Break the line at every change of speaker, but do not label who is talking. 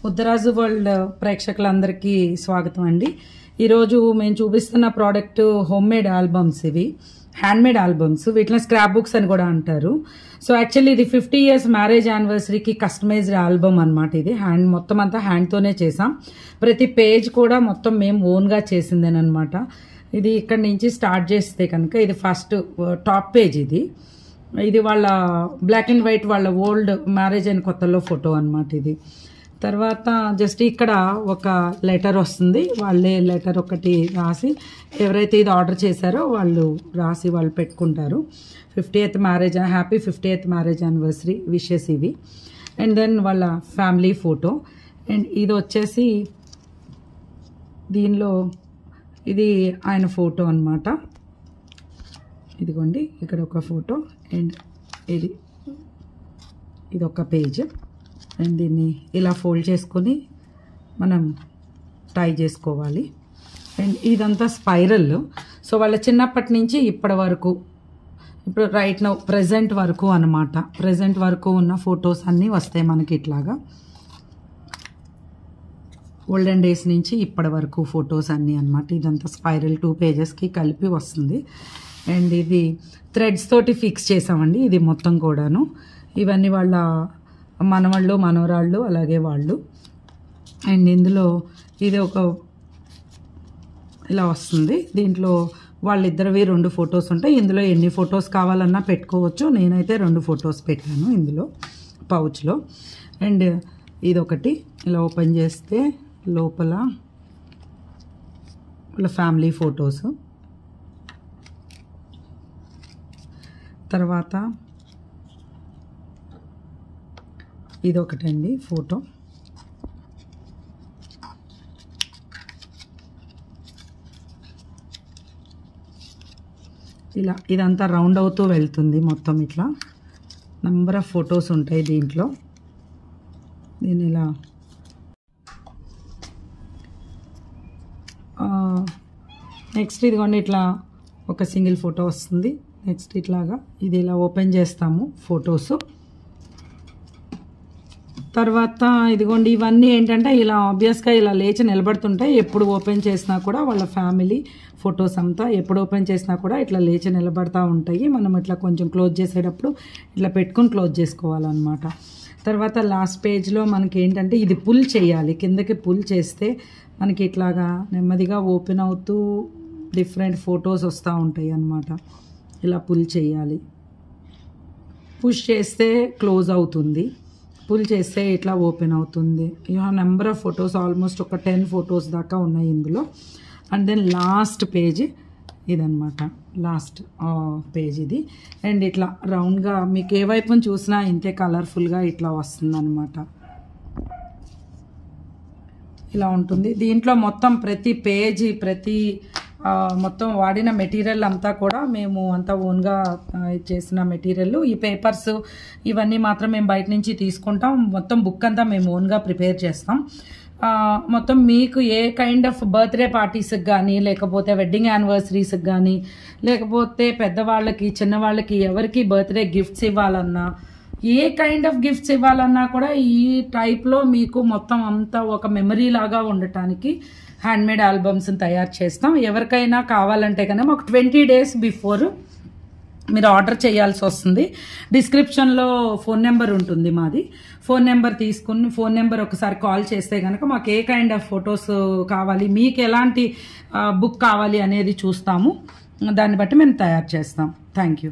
Muddaraju world ప్రేక్షకులందరికీ స్వాగతం అండి. ఈరోజు మేము చూపిస్తున్న ప్రోడక్ట్ హోమ్ మేడ్ ఆల్బమ్స్. ఇవి హ్యాండ్ మేడ్ ఆల్బమ్స్, వీటిలో స్క్రాప్ బుక్స్ అని కూడా అంటారు. సో యాక్చువల్లీ ఇది 50 years మ్యారేజ్ యానివర్సరీకి కస్టమైజ్డ్ ఆల్బమ్ అనమాట. ఇది మొత్తం అంతా హ్యాండ్తోనే చేసాం. ప్రతి పేజ్ కూడా మొత్తం మేము ఓన్గా చేసిందేనమాట. ఇది ఇక్కడ నుంచి స్టార్ట్ చేస్తే కనుక ఇది ఫస్ట్ టాప్ పేజ్. ఇది వాళ్ళ బ్లాక్ అండ్ వైట్ వాళ్ళ ఓల్డ్ మ్యారేజ్ అయిన కొత్తలో ఫోటో అనమాట. ఇది తర్వాత జస్ట్ ఇక్కడ ఒక లెటర్ వస్తుంది. వాళ్ళే లెటర్ ఒకటి రాసి ఎవరైతే ఇది ఆర్డర్ చేశారో వాళ్ళు రాసి వాళ్ళు పెట్టుకుంటారు. 50th marriage, happy 50th marriage anniversary wishes ఇవి. అండ్ దెన్ వాళ్ళ ఫ్యామిలీ ఫోటో. అండ్ ఇది వచ్చేసి దీనిలో ఇది ఆయన ఫోటో అనమాట. ఇదిగోండి ఇక్కడ ఒక ఫోటో. అండ్ ఇది ఒక పేజ్. అండ్ దీన్ని ఇలా ఫోల్డ్ చేసుకొని మనం టై చేసుకోవాలి. అండ్ ఇదంతా స్పైరల్. సో వాళ్ళ చిన్నప్పటి నుంచి ఇప్పటి వరకు, ఇప్పుడు రైట్ నౌ ప్రెజెంట్ వరకు అనమాట. ప్రెజెంట్ వరకు ఉన్న ఫొటోస్ అన్నీ వస్తాయి మనకి ఇట్లాగా. ఓల్డెన్ డేస్ నుంచి ఇప్పటి వరకు ఫొటోస్ అన్నీ అనమాట. ఇదంతా స్పైరల్ 2 పేజెస్కి కలిపి వస్తుంది. అండ్ ఇది థ్రెడ్స్ తోటి ఫిక్స్ చేసామండి. ఇది మొత్తం కూడాను. ఇవన్నీ వాళ్ళ మనవాళ్ళు, మనవరాళ్ళు, అలాగే వాళ్ళు. అండ్ ఇందులో ఇది ఒక ఇలా వస్తుంది. దీంట్లో వాళ్ళిద్దరివి 2 ఫొటోస్ ఉంటాయి. ఇందులో ఎన్ని ఫొటోస్ కావాలన్నా పెట్టుకోవచ్చు. నేనైతే 2 ఫొటోస్ పెట్టాను ఇందులో పౌచ్లో. అండ్ ఇదొకటి ఇలా ఓపెన్ చేస్తే లోపల వాళ్ళ ఫ్యామిలీ ఫొటోస్. తర్వాత ఇదొకటండి ఫోటో. ఇలా ఇదంతా రౌండ్ అవుతూ వెళ్తుంది మొత్తం. ఇట్లా నెంబర్ ఆఫ్ ఫొటోస్ ఉంటాయి దీంట్లో. దీన్ని ఇలా నెక్స్ట్ ఇదిగోండి ఇట్లా ఒక సింగిల్ ఫోటో వస్తుంది. నెక్స్ట్ ఇట్లాగా ఇది ఇలా ఓపెన్ చేస్తాము ఫొటోస్. తర్వాత ఇదిగోండి ఇవన్నీ ఏంటంటే ఇలా ఆబ్వియస్గా ఇలా లేచి నిలబడుతుంటాయి. ఎప్పుడు ఓపెన్ చేసినా కూడా వాళ్ళ ఫ్యామిలీ ఫొటోస్ అంతా ఎప్పుడు ఓపెన్ చేసినా కూడా ఇట్లా లేచి నిలబడతా ఉంటాయి. మనం ఇట్లా కొంచెం క్లోజ్ చేసేటప్పుడు ఇట్లా పెట్టుకుని క్లోజ్ చేసుకోవాలన్నమాట. తర్వాత లాస్ట్ పేజ్లో మనకి ఏంటంటే ఇది పుల్ చేయాలి. కిందకి పుల్ చేస్తే మనకి ఇట్లాగా నెమ్మదిగా ఓపెన్ అవుతూ డిఫరెంట్ ఫొటోస్ వస్తూ ఉంటాయి అన్నమాట. ఇలా పుల్ చేయాలి. పుష్ చేస్తే క్లోజ్ అవుతుంది, పుల్ చేస్తే ఇట్లా ఓపెన్ అవుతుంది. You have number of photos, almost ఒక 10 ఫొటోస్ దాకా ఉన్నాయి ఇందులో. అండ్ దెన్ లాస్ట్ పేజ్ ఇదనమాట, లాస్ట్ పేజ్ ఇది. అండ్ ఇట్లా రౌండ్గా మీకు ఏ వైపుని చూసినా ఇంతే కలర్ఫుల్గా ఇట్లా వస్తుందన్నమాట. ఇలా ఉంటుంది. దీంట్లో మొత్తం ప్రతి పేజీ, మొత్తం వాడిన మెటీరియల్ అంతా కూడా మేము అంతా ఓన్గా చేసిన మెటీరియల్. ఈ పేపర్స్ ఇవన్నీ మాత్రం మేము బయట నుంచి తీసుకుంటాం. మొత్తం బుక్ అంతా మేము ఓన్గా ప్రిపేర్ చేస్తాం. మొత్తం మీకు ఏ కైండ్ ఆఫ్ బర్త్డే పార్టీస్కి కానీ, లేకపోతే వెడ్డింగ్ యానివర్సరీస్కి కానీ, లేకపోతే పెద్దవాళ్ళకి, చిన్నవాళ్ళకి ఎవరికి బర్త్డే గిఫ్ట్స్ ఇవ్వాలన్నా, ఏ కైండ్ ఆఫ్ గిఫ్ట్స్ ఇవ్వాలన్నా కూడా ఈ టైప్లో మీకు మొత్తం అంతా ఒక మెమరీ లాగా ఉండటానికి హ్యాండ్మేడ్ ఆల్బమ్స్ని తయారు చేస్తాం. ఎవరికైనా కావాలంటే కనుక మాకు 20 days బిఫోర్ మీరు ఆర్డర్ చేయాల్సి వస్తుంది. డిస్క్రిప్షన్లో ఫోన్ నెంబర్ ఉంటుంది మాది. ఫోన్ నెంబర్ తీసుకుని ఫోన్ నెంబర్ ఒకసారి కాల్ చేస్తే కనుక మాకు ఏ కైండ్ ఆఫ్ ఫొటోస్ కావాలి, మీకు ఎలాంటి బుక్ కావాలి అనేది చూస్తాము. దాన్ని బట్టి మేము తయారు చేస్తాం. Thank you.